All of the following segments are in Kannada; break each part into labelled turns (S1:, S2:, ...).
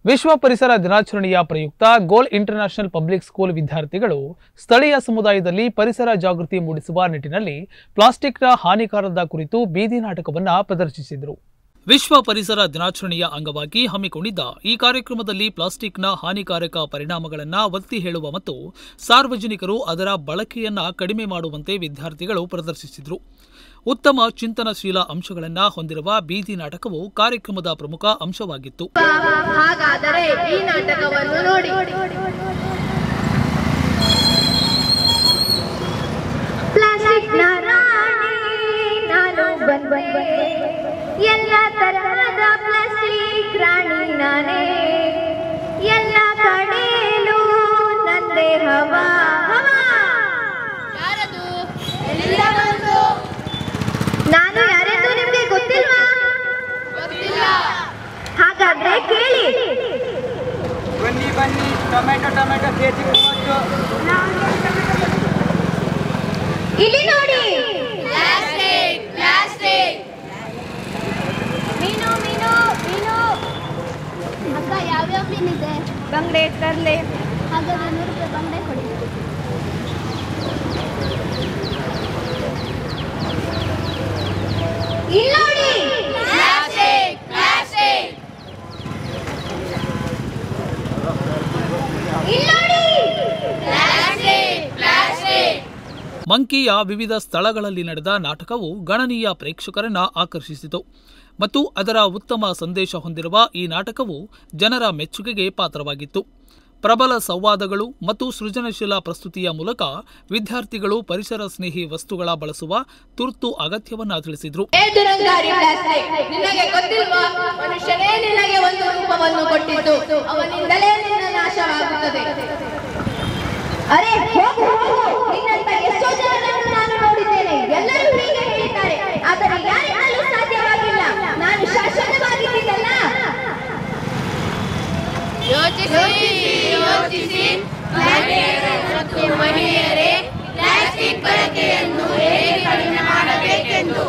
S1: ವಿಶ್ವ ಪರಿಸರ ದಿನಾಚರಣೆಯ ಪ್ರಯುಕ್ತ ಗೋಲ್ ಇಂಟರ್ನ್ಯಾಷನಲ್ ಪಬ್ಲಿಕ್ ಸ್ಕೂಲ್ ವಿದ್ಯಾರ್ಥಿಗಳು ಸ್ಥಳೀಯ ಸಮುದಾಯದಲ್ಲಿ ಪರಿಸರ ಜಾಗೃತಿ ಮೂಡಿಸುವ ನಿಟ್ಟಿನಲ್ಲಿ ಪ್ಲಾಸ್ಟಿಕ್ನ ಹಾನಿಕಾರದ ಕುರಿತು ಬೀದಿ ನಾಟಕವನ್ನು ಪ್ರದರ್ಶಿಸಿದರು. ವಿಶ್ವ ಪರಿಸರ ದಿನಾಚರಣೆಯ ಅಂಗವಾಗಿ ಹಮ್ಮಿಕೊಂಡಿದ್ದ ಈ ಕಾರ್ಯಕ್ರಮದಲ್ಲಿ ಪ್ಲಾಸ್ಟಿಕ್ನ ಹಾನಿಕಾರಕ ಪರಿಣಾಮಗಳನ್ನು ಒತ್ತಿ ಹೇಳುವ ಮತ್ತು ಸಾರ್ವಜನಿಕರು ಅದರ ಬಳಕೆಯನ್ನು ಕಡಿಮೆ ಮಾಡುವಂತೆ ವಿದ್ಯಾರ್ಥಿಗಳು ಪ್ರದರ್ಶಿಸಿದರು. ಉತ್ತಮ ಚಿಂತನಶೀಲ ಅಂಶಗಳನ್ನು ಹೊಂದಿರುವ ಬೀದಿ ನಾಟಕವು ಕಾರ್ಯಕ್ರಮದ ಪ್ರಮುಖ ಅಂಶವಾಗಿತ್ತು.
S2: ಹಾಗಾದರೆ ಈ ನಾಟಕವನ್ನು ನೋಡಿ. ಪ್ಲಾಸ್ಟಿಕ್ ನಾನು ಬಂದೆ, ಎಲ್ಲ ತರಹದ ಪ್ಲಾಸ್ಟಿಕ್ ರಾಣಿ ನಾನೇ, ಎಲ್ಲ ಕಡೆಯಲ್ಲೂ ನಂದೇ ಹವಾ. ಯಾರದು? ನಾನು ಯಾರೆಂದು ನಿಮಗೆ ಗೊತ್ತಿಲ್ವಾ? ಹಾಗಾದ್ರೆ ಕೇಳಿ.
S3: ಬನ್ನಿ ಬನ್ನಿ, ಟೊಮೆಟೊ ಕೇಜಿ 30.
S2: ಇಲ್ಲಿ ನೋಡಿ. ಪ್ಲಾಸ್ಟಿಕ್ ಮೀನು ಅಕ್ಕ, ಯಾವ್ಯಾವ ಮೀನಿದೆ? ಬಂಗಡೆ ತರಲೆ. ಹಾಗಾದ್ರೆ 100 ರೂಪಾಯಿ ಬಂಗಡೆ ಕೊಡಿ. ಇಲ್ಲಿ ನೋಡಿ.
S1: ಮಂಕಿಯ ವಿವಿಧ ಸ್ಥಳಗಳಲ್ಲಿ ನಡೆದ ನಾಟಕವು ಗಣನೀಯ ಪ್ರೇಕ್ಷಕರನ್ನ ಆಕರ್ಷಿಸಿತು ಮತ್ತು ಅದರ ಉತ್ತಮ ಸಂದೇಶ ಹೊಂದಿರುವ ಈ ನಾಟಕವು ಜನರ ಮೆಚ್ಚುಗೆಗೆ ಪಾತ್ರವಾಗಿತ್ತು. ಪ್ರಬಲ ಸಂವಾದಗಳು ಮತ್ತು ಸೃಜನಶೀಲ ಪ್ರಸ್ತುತಿಯ ಮೂಲಕ ವಿದ್ಯಾರ್ಥಿಗಳು ಪರಿಸರ ಸ್ನೇಹಿ ವಸ್ತುಗಳ ಬಳಸುವ ತುರ್ತು ಅಗತ್ಯವನ್ನು ತಿಳಿಸಿದರು.
S2: ನಿನಗೆ ಗೊತ್ತಿಲ್ವಾ, ಮನುಷ್ಯನೇ ನಿನಗೆ ಒಂದು ರೂಪವನ್ನು ಕೊಟ್ಟಿದ್ದು, ಅವನಿಂದಲೇ ನಿನ್ನ ನಾಶವಾಗುತ್ತದೆ. ಅರೆ ಹೋಗು, ನಿನ್ನಂತ ಎಷ್ಟೋ ಜನರನ್ನು ನಾನು ನೋಡಿದ್ದೇನೆ. ಎಲ್ಲರೂ ಹೀಗೆ ಹೇಳಿದ್ದಾರೆ, ಆದರೆ ಯಾರಿಂದಲೂ ಸಾಧ್ಯವಾಗಿಲ್ಲ. ನಾನು ಶಾಶ್ವತವಾಗಿದ್ದೀನಲ್ಲ. ಯೋಚಿಸಿ ಮತ್ತು ಮಹಿಳೆಯರೇ, ಪ್ಲಾಸ್ಟಿಕ್ ಬಳಕೆಯನ್ನು ಹೇಗೆ ಕಡಿಮೆ ಮಾಡಬೇಕೆಂದು.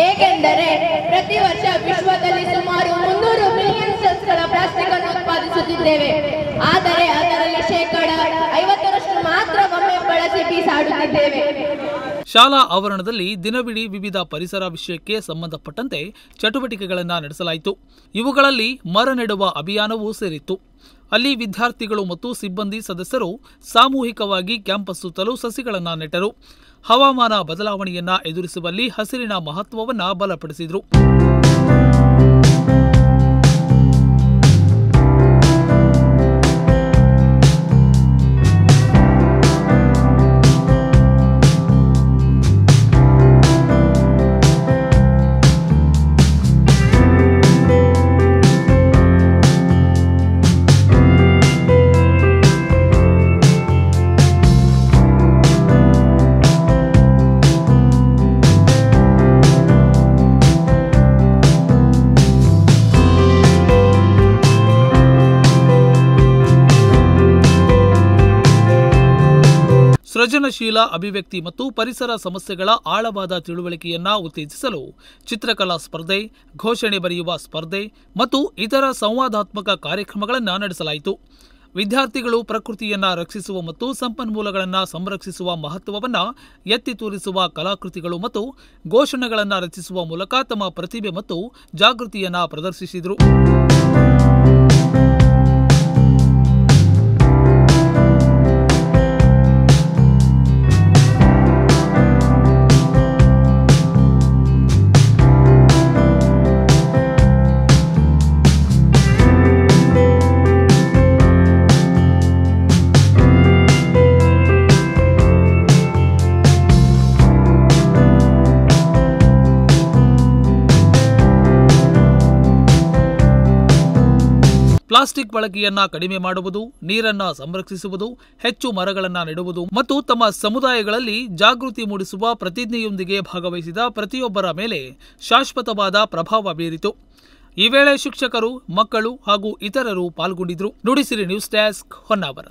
S2: ಏಕೆಂದರೆ ಪ್ರತಿ ವರ್ಷ ವಿಶ್ವದಲ್ಲಿ ಸುಮಾರು 300 ಮಿಲಿಯನ್ ಟನ್ಗಳ ಪ್ಲಾಸ್ಟಿಕ್ ಅನ್ನು ಉತ್ಪಾದಿಸುತ್ತಿದ್ದೇವೆ. ಆದರೆ ಅದರಲ್ಲಿ ಶೇಕಡ 50ರಷ್ಟು ಮಾತ್ರ ಒಮ್ಮೆ ಬಳಸಿ ಬೀಸಾಡುತ್ತಿದ್ದೇವೆ.
S1: ಶಾಲಾ ಆವರಣದಲ್ಲಿ ದಿನವಿಡೀ ವಿವಿಧ ಪರಿಸರ ವಿಷಯಕ್ಕೆ ಸಂಬಂಧಪಟ್ಟಂತೆ ಚಟುವಟಿಕೆಗಳನ್ನು ನಡೆಸಲಾಯಿತು. ಇವುಗಳಲ್ಲಿ ಮರ ನೆಡುವ ಅಭಿಯಾನವೂ ಸೇರಿತ್ತು. ಅಲ್ಲಿ ವಿದ್ಯಾರ್ಥಿಗಳು ಮತ್ತು ಸಿಬ್ಬಂದಿ ಸದಸ್ಯರು ಸಾಮೂಹಿಕವಾಗಿ ಕ್ಯಾಂಪಸ್ ಸುತ್ತಲೂ ಸಸಿಗಳನ್ನು ನೆಟ್ಟರು. ಹವಾಮಾನ ಬದಲಾವಣೆಯನ್ನು ಎದುರಿಸುವಲ್ಲಿ ಹಸಿರಿನ ಮಹತ್ವವನ್ನು ಬಲಪಡಿಸಿದರು. ಸೃಜನಶೀಲ ಅಭಿವ್ಯಕ್ತಿ ಮತ್ತು ಪರಿಸರ ಸಮಸ್ಯೆಗಳ ಆಳವಾದ ತಿಳುವಳಿಕೆಯನ್ನು ಉತ್ತೇಜಿಸಲು ಚಿತ್ರಕಲಾ ಸ್ಪರ್ಧೆ, ಘೋಷಣೆ ಬರೆಯುವ ಸ್ಪರ್ಧೆ ಮತ್ತು ಇತರ ಸಂವಾದಾತ್ಮಕ ಕಾರ್ಯಕ್ರಮಗಳನ್ನು ನಡೆಸಲಾಯಿತು. ವಿದ್ಯಾರ್ಥಿಗಳು ಪ್ರಕೃತಿಯನ್ನು ರಕ್ಷಿಸುವ ಮತ್ತು ಸಂಪನ್ಮೂಲಗಳನ್ನು ಸಂರಕ್ಷಿಸುವ ಮಹತ್ವವನ್ನು ಎತ್ತಿ ತೋರಿಸುವ ಕಲಾಕೃತಿಗಳು ಮತ್ತು ಘೋಷಣೆಗಳನ್ನು ರಚಿಸುವ ಮೂಲಕ ತಮ್ಮ ಪ್ರತಿಭೆ ಮತ್ತು ಜಾಗೃತಿಯನ್ನು ಪ್ರದರ್ಶಿಸಿದರು. ಪ್ಲಾಸ್ಟಿಕ್ ಬಳಕೆಯನ್ನ ಕಡಿಮೆ ಮಾಡುವುದು, ನೀರನ್ನ ಸಂರಕ್ಷಿಸುವುದು, ಹೆಚ್ಚು ಮರಗಳನ್ನು ನೆಡುವುದು ಮತ್ತು ತಮ್ಮ ಸಮುದಾಯಗಳಲ್ಲಿ ಜಾಗೃತಿ ಮೂಡಿಸುವ ಪ್ರತಿಜ್ಞೆಯೊಂದಿಗೆ ಭಾಗವಹಿಸಿದ ಪ್ರತಿಯೊಬ್ಬರ ಮೇಲೆ ಶಾಶ್ವತವಾದ ಪ್ರಭಾವ ಬೀರಿತು. ಈ ವೇಳೆ ಶಿಕ್ಷಕರು, ಮಕ್ಕಳು ಹಾಗೂ ಇತರರು ಪಾಲ್ಗೊಂಡಿದ್ದರು. Nudisiri news desk, Honnavar.